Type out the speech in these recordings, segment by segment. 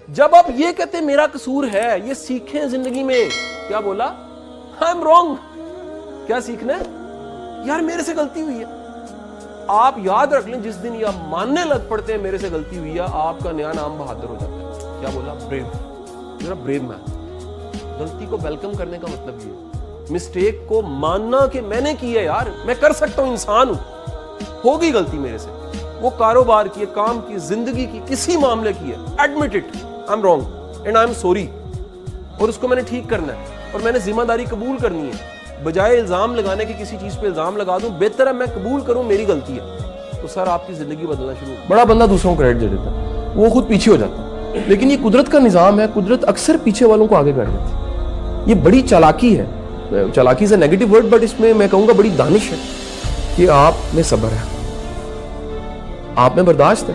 جب آپ یہ کہتے ہیں میرا قصور ہے، یہ سیکھیں زندگی میں. کیا بولا؟ I am wrong. کیا سیکھنا ہے؟ یار میرے سے غلطی ہوئی ہے. آپ یاد رکھ لیں جس دن یہ ماننے لگ پڑتے ہیں میرے سے غلطی ہوئی ہے، آپ کا نیا نام بہادر ہو جاتا ہے. کیا بولا؟ بریو. یو آر بریو مین. غلطی کو ویلکم کرنے کا مطلب یہ ہے مسٹیک کو ماننا کہ میں نے کی ہے، یار میں کر سکتا ہوں، انسان ہوں، ہوگی غلطی میرے سے. وہ کاروبار کی، کام کی، زندگی کی، کسی معاملے کی ہے. Admit it, I am wrong and I am sorry. اور اس کو میں نے ٹھیک کرنا ہے اور میں نے ذمہ داری قبول کرنی ہے. بجائے الزام لگانے کے کسی چیز پہ الزام لگا دوں، بہتر ہے میں قبول کروں میری غلطی ہے. تو سر آپ کی زندگی بدلنا شروع ہو. بڑا بندہ دوسروں کو کریڈٹ دے دیتا ہے، وہ خود پیچھے ہو جاتا ہے. لیکن یہ قدرت کا نظام ہے، قدرت اکثر پیچھے والوں کو آگے کر دیتی ہے. یہ بڑی چالاکی ہے. چالاکی سے نیگیٹو ورڈ، بٹ اس میں میں کہوں گا بڑی دانش ہے کہ آپ میں صبر ہے، آپ میں برداشت ہے،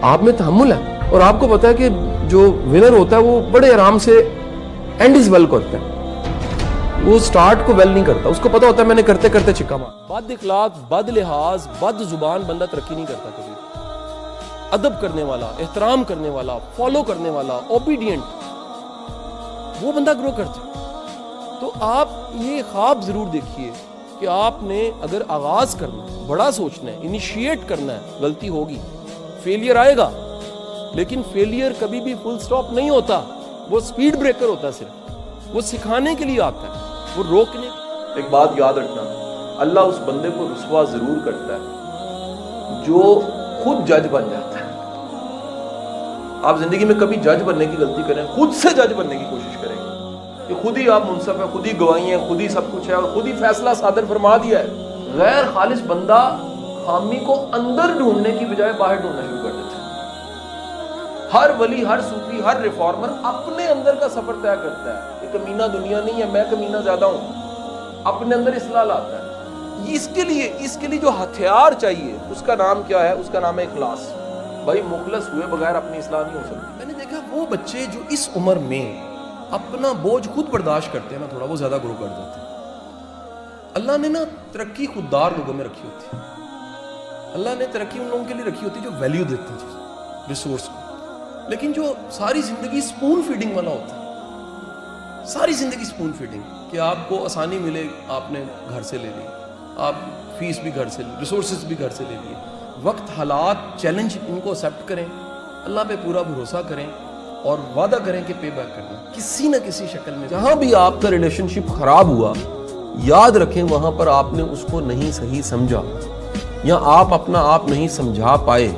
آپ میں تحمل ہے. اور آپ کو پتا ہے کہ جو ونر ہوتا ہے وہ بڑے آرام سے اینڈ از ویل کرتا ہے، وہ سٹارٹ کو ویل نہیں کرتا. اس کو پتا ہوتا ہے میں نے کرتے کرتے چکا مار. بد اخلاق، بد لحاظ، بد زبان بندہ ترقی نہیں کرتا کبھی. ادب کرنے والا، احترام کرنے والا، فالو کرنے والا، اوبیڈینٹ، وہ بندہ گرو کرتا ہے. تو آپ یہ خواب ضرور دیکھیے کہ آپ نے اگر آغاز کرنا ہے، بڑا سوچنا ہے، انیشیٹ کرنا ہے، غلطی ہوگی، فیلئر آئے گا، لیکن فیلئر کبھی بھی فل سٹاپ نہیں ہوتا. وہ سپیڈ بریکر ہوتا ہے، صرف وہ سکھانے کے لیے آتا ہے، وہ روکنے. ایک بات یاد رکھنا، اللہ اس بندے کو رسوا ضرور کرتا ہے جو خود جج بن جاتا ہے. آپ زندگی میں کبھی جج بننے کی غلطی کریں، خود سے جج بننے کی کوشش کریں کہ خود ہی آپ منصف ہیں، خود ہی گواہی ہیں، خود ہی سب کچھ ہے اور خود ہی فیصلہ صادر فرما دیا ہے. غیر خالص بندہ خامی کو اندر ڈھونڈنے کی بجائے باہر ڈھونڈنا شروع کر دیتا ہے. ہر ولی، ہر صوفی، ہر ریفارمر اپنے اندر کا سفر طے کرتا ہے. یہ کمینہ دنیا نہیں ہے، میں کمینہ زیادہ ہوں. اپنے اندر اصلاح لاتا ہے. اس کے لیے جو ہتھیار چاہیے اس کا نام کیا ہے؟ اس کا نام ہے اخلاص. بھائی مخلص ہوئے بغیر اپنی اصلاح نہیں ہو سکتی. میں نے دیکھا وہ بچے جو اس عمر میں اپنا بوجھ خود برداشت کرتے ہیں نا، تھوڑا وہ زیادہ گرو کر جاتے ہیں. اللہ نے نا ترقی خوددار لوگوں میں رکھی ہوتی ہے. اللہ نے ترقی ان لوگوں کے لیے رکھی ہوتی ہے جو ویلیو دیتے ہیں چیز، ریسورس کو. لیکن جو ساری زندگی سپون فیڈنگ والا ہوتا ہے، ساری زندگی سپون فیڈنگ، کہ آپ کو آسانی ملے، آپ نے گھر سے لے لی، آپ فیس بھی گھر سے لی، ریسورسز بھی گھر سے لے لیے. وقت، حالات، چیلنج ان کو ایکسیپٹ کریں، اللہ پہ پورا بھروسہ کریں اور وعدہ کریں کہ پے بیک کرنا کسی نہ کسی شکل میں. جہاں بھی آپ کا ریلیشن شپ خراب ہوا، یاد رکھیں وہاں پر آپ نے اس کو نہیں صحیح سمجھا یا آپ اپنا آپ نہیں سمجھا پائے.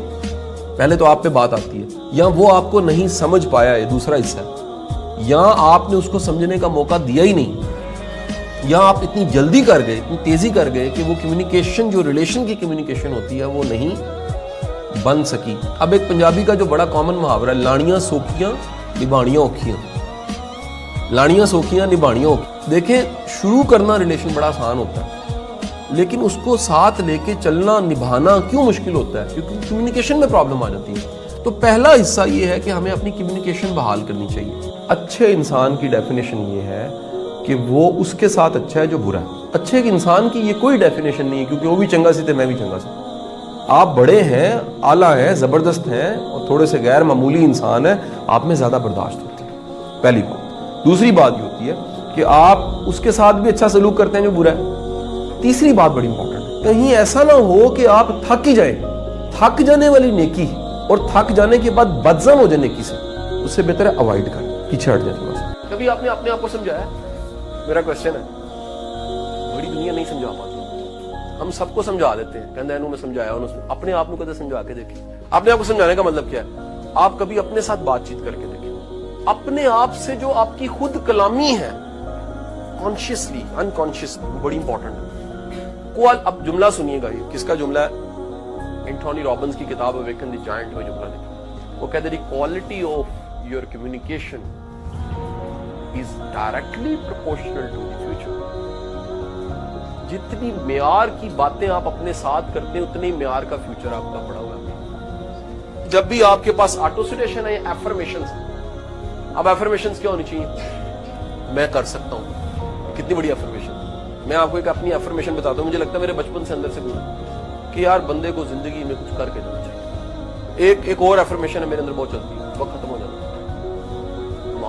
پہلے تو آپ پہ بات آتی ہے، یا وہ آپ کو نہیں سمجھ پایا ہے، دوسرا حصہ ہے، یا آپ نے اس کو سمجھنے کا موقع دیا ہی نہیں، یا آپ اتنی جلدی کر گئے، اتنی تیزی کر گئے کہ وہ کمیونیکیشن، جو ریلیشن کی کمیونیکیشن ہوتی ہے، وہ نہیں بن سکی. اب ایک پنجابی کا جو بڑا کامن محاورہ ہے، لاڑیاں سوکھیاں نبھاڑیاں اوکھیاں. لاڑیاں سوکھیاں نبھاڑیاں اوکھیاں. دیکھیں شروع کرنا ریلیشن بڑا آسان ہوتا ہے، لیکن اس کو ساتھ لے کے چلنا، نبھانا کیوں مشکل ہوتا ہے؟ کیونکہ کمیونیکیشن میں پرابلم آ جاتی ہے. تو پہلا حصہ یہ ہے کہ ہمیں اپنی کمیونیکیشن بحال کرنی چاہیے. اچھے انسان کی ڈیفینیشن یہ ہے کہ وہ اس کے ساتھ اچھا ہے جو برا ہے. اچھے انسان کی یہ کوئی ڈیفینیشن نہیں ہے کیونکہ وہ بھی چنگا سی تھے، میں بھی چنگا سی. آپ بڑے ہیں، اعلیٰ ہیں، زبردست ہیں اور تھوڑے سے غیر معمولی انسان ہیں، آپ میں زیادہ برداشت ہوتی ہے، پہلی بات. دوسری بات یہ ہوتی ہے کہ آپ اس کے ساتھ بھی اچھا سلوک کرتے ہیں جو برا ہے. تیسری بات بڑی امپورٹنٹ ہے، کہیں ایسا نہ ہو کہ آپ تھک ہی جائیں. تھک جانے والی نیکی اور تھک جانے کے بعد بدزن ہو جائے نیکی سے، اس سے بہتر ہے اوائڈ کریں، پیچھے ہٹ جائیں تھوڑا سا. کبھی آپ نے اپنے آپ کو سمجھایا؟ میرا کوشچن ہے. بڑی دنیا نہیں سمجھا پاتی. ہم سب کو سمجھا دیتے ہیں، کہندے انہوں میں سمجھایا، اپنے آپ کو کدے سمجھا کے دیکھیں. اپنے آپ کو سمجھانے کا مطلب کیا ہے؟ آپ کبھی اپنے ساتھ بات چیت کر کے دیکھیں. اپنے آپ سے جو آپ کی خود کلامی ہے، کانشیسلی، انکانشیسلی، بڑی امپورٹنٹ ہے. اب جملہ سنیے گا، یہ کس کا جملہ ہے؟ اینٹھونی رابنز کی کتاب اویکن دی جائنٹ میں جملہ لکھا. وہ کہتے ہیں the quality of your communication is directly proportional to the future. جتنی معیار کی باتیں آپ اپنے ساتھ کرتے ہیں، اتنے ہی معیار کا فیوچر آپ کا بڑا ہوا ہے. جب بھی آپ کے پاس آٹوسیٹیشن ہے یا ایفرمیشنز، اب ایفرمیشنز کیا ہونی چاہیے؟ میں کر سکتا ہوں. کتنی بڑی ایفرمیشن. میں آپ کو ایک اپنی ایفرمیشن بتاتا ہوں، مجھے لگتا ہے میرے بچپن سے اندر سے گزرا کہ یار بندے کو زندگی میں کچھ کر کے جانا چاہیے. ایک اور ایفرمیشن ہے میرے اندر بہت چلتی ہے، وقت ختم ہو جاتا ہے.